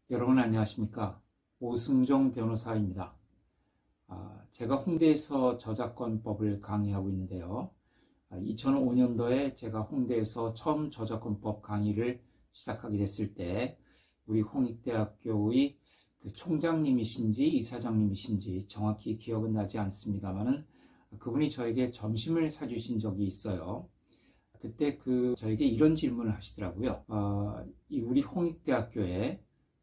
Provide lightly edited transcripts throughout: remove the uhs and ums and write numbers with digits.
여러분 안녕하십니까? 오승종 변호사입니다. 제가 홍대에서 저작권법을 강의하고 있는데요. 2005년도에 제가 홍대에서 처음 저작권법 강의를 시작하게 됐을 때 우리 홍익대학교의 그 총장님이신지 이사장님이신지 정확히 기억은 나지 않습니다만은 그분이 저에게 점심을 사주신 적이 있어요. 그때 저에게 이런 질문을 하시더라고요. 우리 홍익대학교에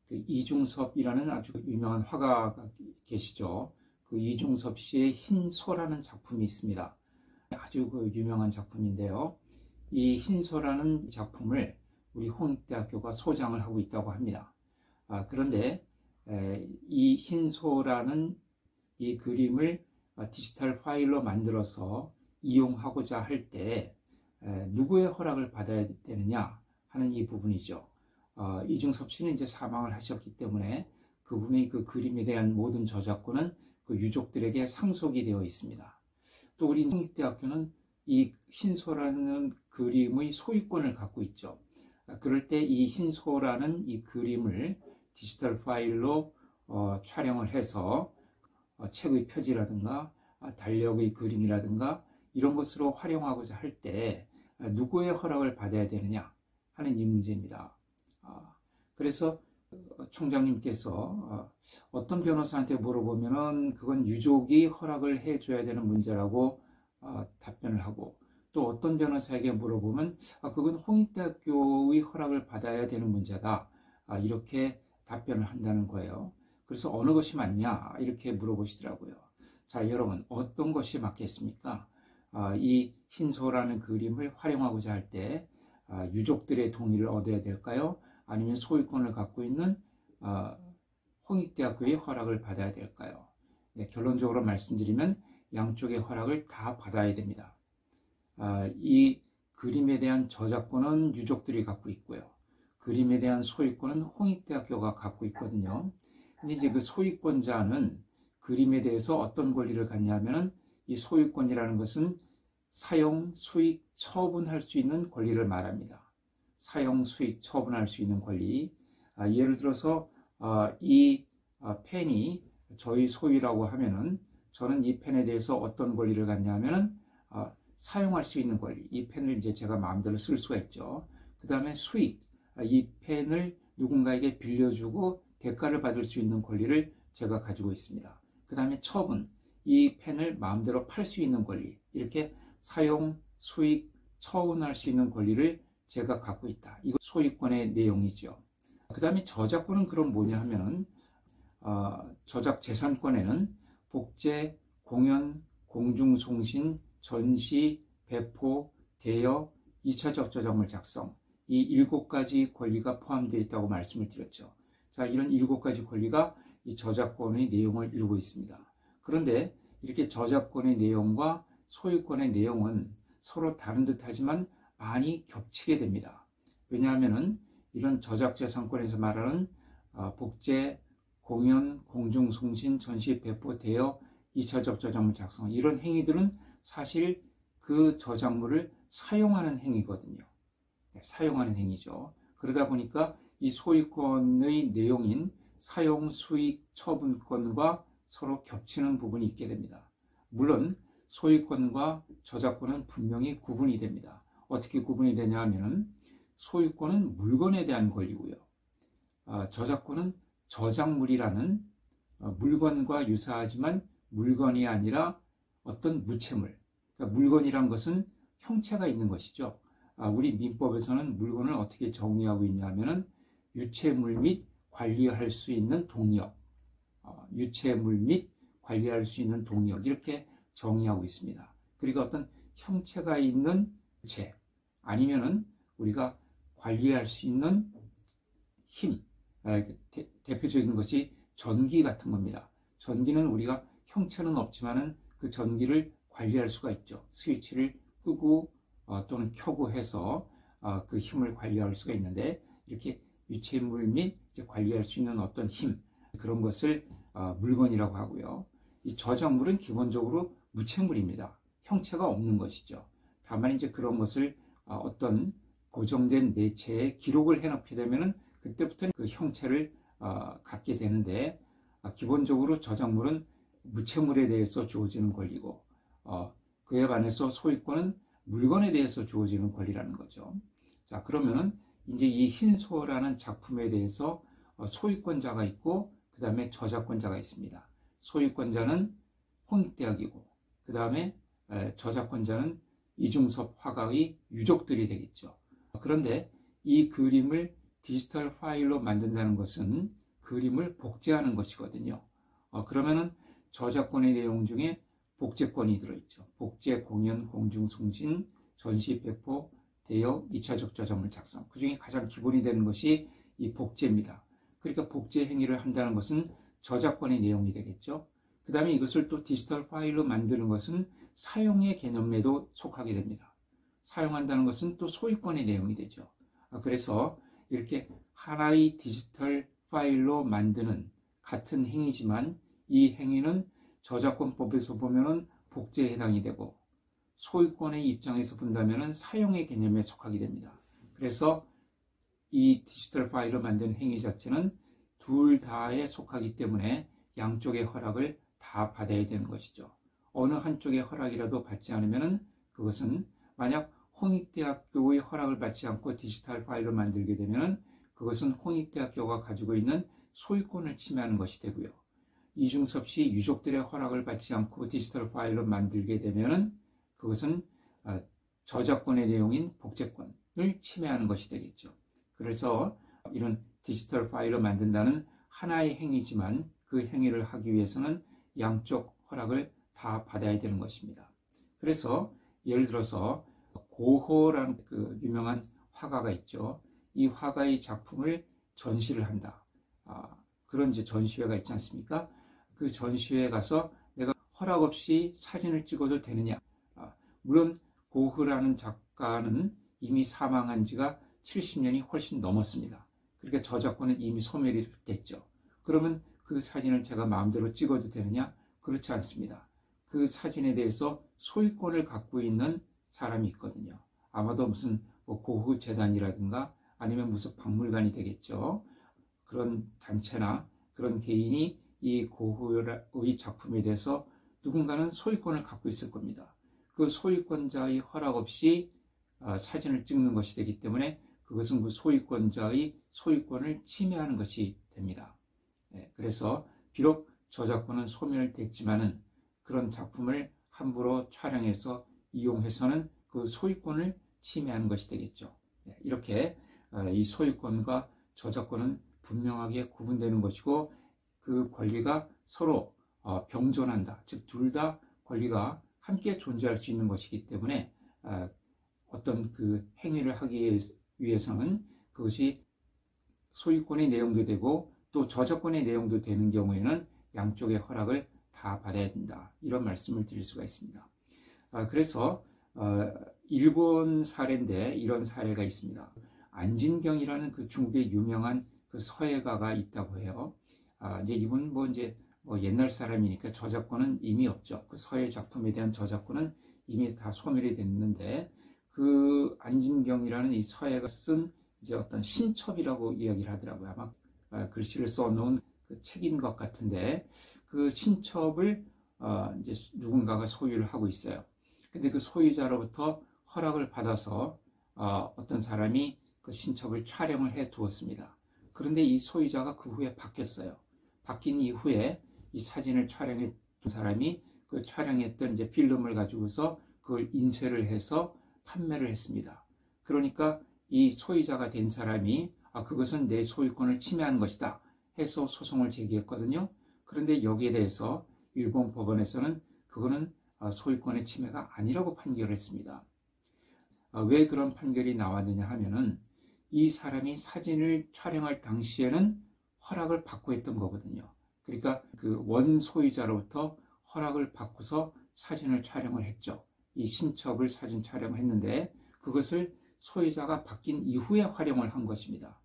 그 이중섭이라는 아주 유명한 화가가 계시죠. 그 이중섭 씨의 흰소라는 작품이 있습니다. 아주 유명한 작품인데요. 이 흰소라는 작품을 우리 홍익대학교가 소장을 하고 있다고 합니다. 그런데 이 흰소라는 이 그림을 디지털 파일로 만들어서 이용하고자 할 때 누구의 허락을 받아야 되느냐 하는 이 부분이죠. 이중섭 씨는 이제 사망을 하셨기 때문에 그분의 그 그림에 대한 모든 저작권은 그 유족들에게 상속이 되어 있습니다. 또 우리 홍익대학교는 이 흰소라는 그림의 소유권을 갖고 있죠. 그럴 때 이 흰소라는 이 그림을 디지털 파일로 촬영을 해서 책의 표지라든가 달력의 그림이라든가 이런 것으로 활용하고자 할 때 누구의 허락을 받아야 되느냐 하는 이 문제입니다. 그래서 총장님께서 어떤 변호사한테 물어보면은 그건 유족이 허락을 해줘야 되는 문제라고 답변을 하고, 또 어떤 변호사에게 물어보면 그건 홍익대학교의 허락을 받아야 되는 문제다, 이렇게 답변을 한다는 거예요. 그래서 어느 것이 맞냐 이렇게 물어보시더라고요. 자, 여러분 어떤 것이 맞겠습니까? 이 흰소라는 그림을 활용하고자 할 때 유족들의 동의를 얻어야 될까요? 아니면 소유권을 갖고 있는 홍익대학교의 허락을 받아야 될까요? 네, 결론적으로 말씀드리면 양쪽의 허락을 다 받아야 됩니다. 이 그림에 대한 저작권은 유족들이 갖고 있고요. 그림에 대한 소유권은 홍익대학교가 갖고 있거든요. 근데 이제 그 소유권자는 그림에 대해서 어떤 권리를 갖냐면은 이 소유권이라는 것은 사용, 수익, 처분할 수 있는 권리를 말합니다. 사용, 수익, 처분할 수 있는 권리. 예를 들어서 이 펜이 저희 소유라고 하면은 저는 이 펜에 대해서 어떤 권리를 갖냐면은 사용할 수 있는 권리. 이 펜을 이제 제가 마음대로 쓸 수가 있죠. 그 다음에 수익. 이 펜을 누군가에게 빌려주고 대가를 받을 수 있는 권리를 제가 가지고 있습니다. 그 다음에 처분. 이 펜을 마음대로 팔 수 있는 권리. 이렇게 사용, 수익, 처분할 수 있는 권리를 제가 갖고 있다. 이거 소유권의 내용이죠. 그 다음에 저작권은 그럼 뭐냐 하면은 저작 재산권에는 복제, 공연, 공중송신, 전시, 배포, 대여, 2차적 저작물 작성, 이 7가지 권리가 포함되어 있다고 말씀을 드렸죠. 자, 이런 7가지 권리가 이 저작권의 내용을 이루고 있습니다. 그런데 이렇게 저작권의 내용과 소유권의 내용은 서로 다른 듯 하지만 많이 겹치게 됩니다. 왜냐하면은 이런 저작재산권에서 말하는 복제, 공연, 공중송신, 전시, 배포, 대여, 2차적 저작물 작성, 이런 행위들은 사실 그 저작물을 사용하는 행위거든요. 네, 사용하는 행위죠. 그러다 보니까 이 소유권의 내용인 사용, 수익, 처분권과 서로 겹치는 부분이 있게 됩니다. 물론 소유권과 저작권은 분명히 구분이 됩니다. 어떻게 구분이 되냐 하면은 소유권은 물건에 대한 권리고요. 저작권은 저작물이라는 물건과 유사하지만 물건이 아니라 어떤 무체물. 그러니까 물건이란 것은 형체가 있는 것이죠. 우리 민법에서는 물건을 어떻게 정의하고 있냐 하면은 유체물 및 관리할 수 있는 동력. 유체물 및 관리할 수 있는 동력. 이렇게 정의하고 있습니다. 그리고 어떤 형체가 있는 체 아니면은 우리가 관리할 수 있는 힘, 대표적인 것이 전기 같은 겁니다. 전기는 우리가 형체는 없지만은 그 전기를 관리할 수가 있죠. 스위치를 끄고 또는 켜고 해서 그 힘을 관리할 수가 있는데, 이렇게 유체물 및 관리할 수 있는 어떤 힘, 그런 것을 물건이라고 하고요. 이 저작물은 기본적으로 무체물입니다. 형체가 없는 것이죠. 다만 이제 그런 것을 어떤 고정된 매체에 기록을 해놓게 되면은 그때부터는 그 형체를 갖게 되는데, 기본적으로 저작물은 무채물에 대해서 주어지는 권리고, 그에 반해서 소유권은 물건에 대해서 주어지는 권리라는 거죠. 자, 그러면은 이제 이 흰소라는 작품에 대해서 소유권자가 있고, 그 다음에 저작권자가 있습니다. 소유권자는 홍익대학이고, 그 다음에 저작권자는 이중섭 화가의 유족들이 되겠죠. 그런데 이 그림을 디지털 파일로 만든다는 것은 그림을 복제하는 것이거든요. 그러면은 저작권의 내용 중에 복제권이 들어있죠. 복제, 공연, 공중, 송신, 전시, 배포, 대여, 2차적 저작물 작성. 그 중에 가장 기본이 되는 것이 이 복제입니다. 그러니까 복제 행위를 한다는 것은 저작권의 내용이 되겠죠. 그 다음에 이것을 또 디지털 파일로 만드는 것은 사용의 개념에도 속하게 됩니다. 사용한다는 것은 또 소유권의 내용이 되죠. 그래서 이렇게 하나의 디지털 파일로 만드는 같은 행위지만 이 행위는 저작권법에서 보면은 복제에 해당이 되고 소유권의 입장에서 본다면은 사용의 개념에 속하게 됩니다. 그래서 이 디지털 파일로 만든 행위 자체는 둘 다에 속하기 때문에 양쪽의 허락을 다 받아야 되는 것이죠. 어느 한쪽의 허락이라도 받지 않으면은 그것은 만약 홍익대학교의 허락을 받지 않고 디지털 파일로 만들게 되면은 그것은 홍익대학교가 가지고 있는 소유권을 침해하는 것이 되고요. 이중섭 씨 유족들의 허락을 받지 않고 디지털 파일로 만들게 되면은 그것은 저작권의 내용인 복제권을 침해하는 것이 되겠죠. 그래서 이런 디지털 파일로 만든다는 하나의 행위지만 그 행위를 하기 위해서는 양쪽 허락을 다 받아야 되는 것입니다. 그래서 예를 들어서 고호라는 그 유명한 화가가 있죠. 이 화가의 작품을 전시를 한다. 그런 이제 전시회가 있지 않습니까? 그 전시회에 가서 내가 허락 없이 사진을 찍어도 되느냐? 물론 고흐라는 작가는 이미 사망한 지가 70년이 훨씬 넘었습니다. 그러니까 저작권은 이미 소멸이 됐죠. 그러면 그 사진을 제가 마음대로 찍어도 되느냐? 그렇지 않습니다. 그 사진에 대해서 소유권을 갖고 있는 사람이 있거든요. 아마도 무슨 고흐 재단이라든가 아니면 무슨 박물관이 되겠죠. 그런 단체나 그런 개인이 이 고흐의 작품에 대해서 누군가는 소유권을 갖고 있을 겁니다. 그 소유권자의 허락 없이 사진을 찍는 것이 되기 때문에 그것은 그 소유권자의 소유권을 침해하는 것이 됩니다. 그래서 비록 저작권은 소멸됐지만은 그런 작품을 함부로 촬영해서 이용해서는 그 소유권을 침해하는 것이 되겠죠. 이렇게 이 소유권과 저작권은 분명하게 구분되는 것이고 그 권리가 서로 병존한다. 즉 둘 다 권리가 함께 존재할 수 있는 것이기 때문에 어떤 그 행위를 하기 위해서는 그것이 소유권의 내용도 되고 또 저작권의 내용도 되는 경우에는 양쪽의 허락을 다 받아야 된다. 이런 말씀을 드릴 수가 있습니다. 그래서 일본 사례인데 이런 사례가 있습니다. 안진경이라는 그 중국의 유명한 그 서예가가 있다고 해요. 이제 이분 옛날 사람이니까 저작권은 이미 없죠. 그 서예 작품에 대한 저작권은 이미 다 소멸이 됐는데 그 안진경이라는 이 서예가 쓴 이제 어떤 신첩이라고 이야기를 하더라고요. 아마 글씨를 써놓은 그 책인 것 같은데 그 신첩을 이제 누군가가 소유를 하고 있어요. 근데 그 소유자로부터 허락을 받아서 어떤 사람이 그 신첩을 촬영을 해 두었습니다. 그런데 이 소유자가 그 후에 바뀌었어요. 바뀐 이후에 이 사진을 촬영했던 사람이 그 촬영했던 이제 필름을 가지고서 그걸 인쇄를 해서 판매를 했습니다. 그러니까 이 소유자가 된 사람이 그것은 내 소유권을 침해한 것이다 해서 소송을 제기했거든요. 그런데 여기에 대해서 일본 법원에서는 그거는 소유권의 침해가 아니라고 판결을 했습니다. 왜 그런 판결이 나왔느냐 하면은 이 사람이 사진을 촬영할 당시에는 허락을 받고 했던 거거든요. 그러니까 그 원 소유자로부터 허락을 받고서 사진을 촬영을 했죠. 이 신첩을 사진 촬영했는데 그것을 소유자가 바뀐 이후에 활용을 한 것입니다.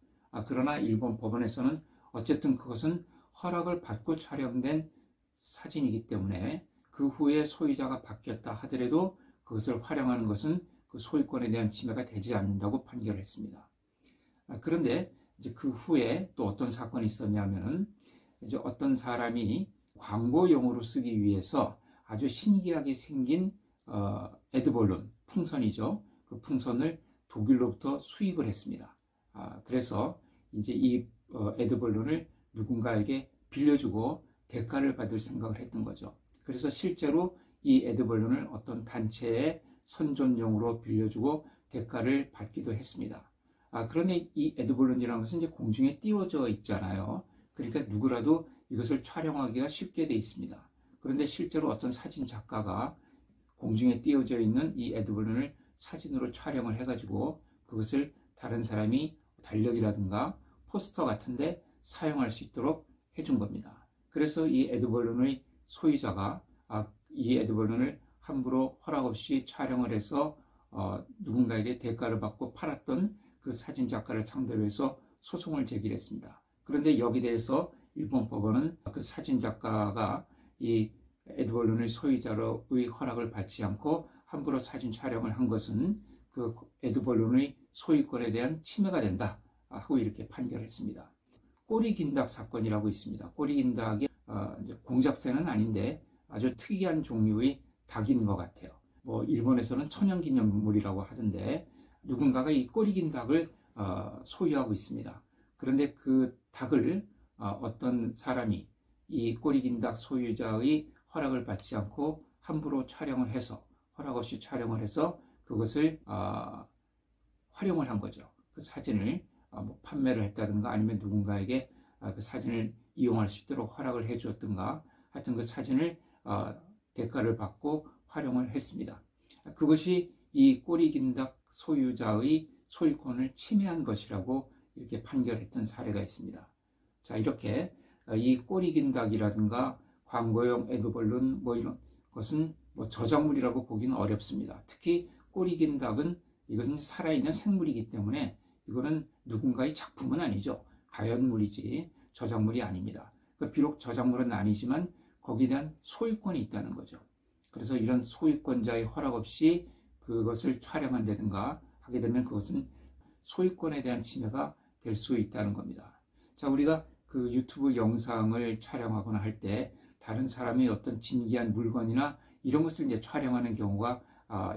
그러나 일본 법원에서는 어쨌든 그것은 허락을 받고 촬영된 사진이기 때문에 그 후에 소유자가 바뀌었다 하더라도 그것을 활용하는 것은 그 소유권에 대한 침해가 되지 않는다고 판결을 했습니다. 그런데 이제 그 후에 또 어떤 사건이 있었냐면은 이제 어떤 사람이 광고용으로 쓰기 위해서 아주 신기하게 생긴 에드벌룬, 풍선이죠. 그 풍선을 독일로부터 수입을 했습니다. 그래서 이제 이 에드벌룬을 누군가에게 빌려주고 대가를 받을 생각을 했던 거죠. 그래서 실제로 이 에드벌룬을 어떤 단체의 선전용으로 빌려주고 대가를 받기도 했습니다. 그런데 이 에드벌룬이라는 것은 이제 공중에 띄워져 있잖아요. 그러니까 누구라도 이것을 촬영하기가 쉽게 돼 있습니다. 그런데 실제로 어떤 사진 작가가 공중에 띄워져 있는 이 에드벌룬을 사진으로 촬영을 해가지고 그것을 다른 사람이 달력이라든가 포스터 같은데 사용할 수 있도록 해준 겁니다. 그래서 이 에드벌룬의 소유자가 이 에드벌룬을 함부로 허락 없이 촬영을 해서 누군가에게 대가를 받고 팔았던 그 사진 작가를 상대로 해서 소송을 제기했습니다. 그런데 여기 대해서 일본 법원은 그 사진 작가가 이 에드벌룬의 소유자의 허락을 받지 않고 함부로 사진 촬영을 한 것은 그 에드벌룬의 소유권에 대한 침해가 된다 하고 이렇게 판결했습니다. 꼬리긴닭 사건이라고 있습니다. 꼬리긴닭이 공작새는 아닌데 아주 특이한 종류의 닭인 것 같아요. 뭐 일본에서는 천연기념물이라고 하던데 누군가가 이 꼬리긴닭을 소유하고 있습니다. 그런데 그 닭을 어떤 사람이 이 꼬리긴닭 소유자의 허락을 받지 않고 함부로 촬영을 해서 허락 없이 촬영을 해서 그것을 활용을 한 거죠. 그 사진을 뭐 판매를 했다든가 아니면 누군가에게 그 사진을 이용할 수 있도록 허락을 해 주었든가 하여튼 그 사진을 대가를 받고 활용을 했습니다. 그것이 이 꼬리긴닭 소유자의 소유권을 침해한 것이라고 이렇게 판결했던 사례가 있습니다. 자, 이렇게 이 꼬리긴닭이라든가 광고용 에드벌룬 뭐 이런 것은 뭐 저작물이라고 보기는 어렵습니다. 특히 꼬리긴닭은 이것은 살아있는 생물이기 때문에 이거는 누군가의 작품은 아니죠. 자연물이지 저작물이 아닙니다. 그러니까 비록 저작물은 아니지만 거기에 대한 소유권이 있다는 거죠. 그래서 이런 소유권자의 허락 없이 그것을 촬영한다든가 하게 되면 그것은 소유권에 대한 침해가 될 수 있다는 겁니다. 자, 우리가 그 유튜브 영상을 촬영하거나 할 때 다른 사람의 어떤 진기한 물건이나 이런 것을 이제 촬영하는 경우가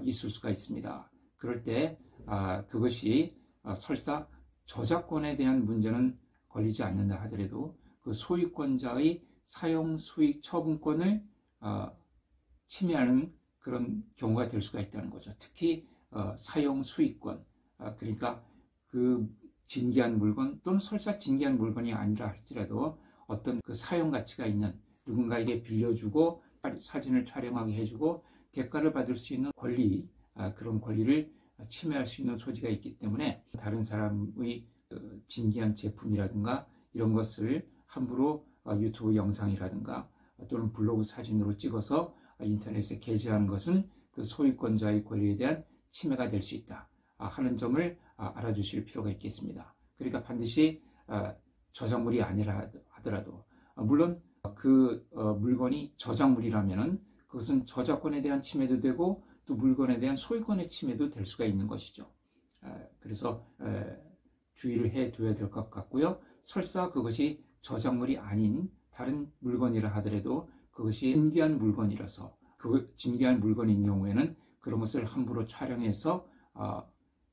있을 수가 있습니다. 그럴 때 그것이 설사 저작권에 대한 문제는 걸리지 않는다 하더라도 그 소유권자의 사용 수익 처분권을 침해하는 그런 경우가 될 수가 있다는 거죠. 특히 사용 수익권, 그러니까 그 진기한 물건 또는 설사 진기한 물건이 아니라 할지라도 어떤 그 사용 가치가 있는 누군가에게 빌려주고 사진을 촬영하게 해주고 대가를 받을 수 있는 권리, 그런 권리를 침해할 수 있는 소지가 있기 때문에 다른 사람의 진기한 제품이라든가 이런 것을 함부로 유튜브 영상이라든가 또는 블로그 사진으로 찍어서 인터넷에 게재하는 것은 그 소유권자의 권리에 대한 침해가 될 수 있다 하는 점을 알아주실 필요가 있겠습니다. 그러니까 반드시 저작물이 아니라 하더라도 물론 그 물건이 저작물이라면은 그것은 저작권에 대한 침해도 되고 또 물건에 대한 소유권의 침해도 될 수가 있는 것이죠. 그래서 주의를 해둬야 될 것 같고요. 설사 그것이 저작물이 아닌 다른 물건이라 하더라도 그것이 진귀한 물건이라서 그 진귀한 물건인 경우에는 그런 것을 함부로 촬영해서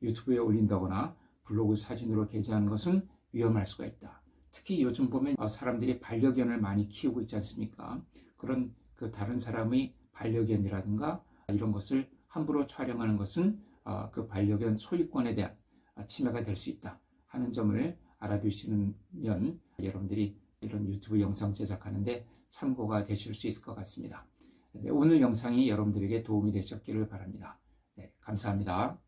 유튜브에 올린다거나 블로그 사진으로 게재하는 것은 위험할 수가 있다. 특히 요즘 보면 사람들이 반려견을 많이 키우고 있지 않습니까? 그런 그 다른 사람의 반려견이라든가 이런 것을 함부로 촬영하는 것은 그 반려견 소유권에 대한 침해가 될 수 있다 하는 점을 알아두시면 여러분들이 이런 유튜브 영상 제작하는데 참고가 되실 수 있을 것 같습니다. 네, 오늘 영상이 여러분들에게 도움이 되셨기를 바랍니다. 네, 감사합니다.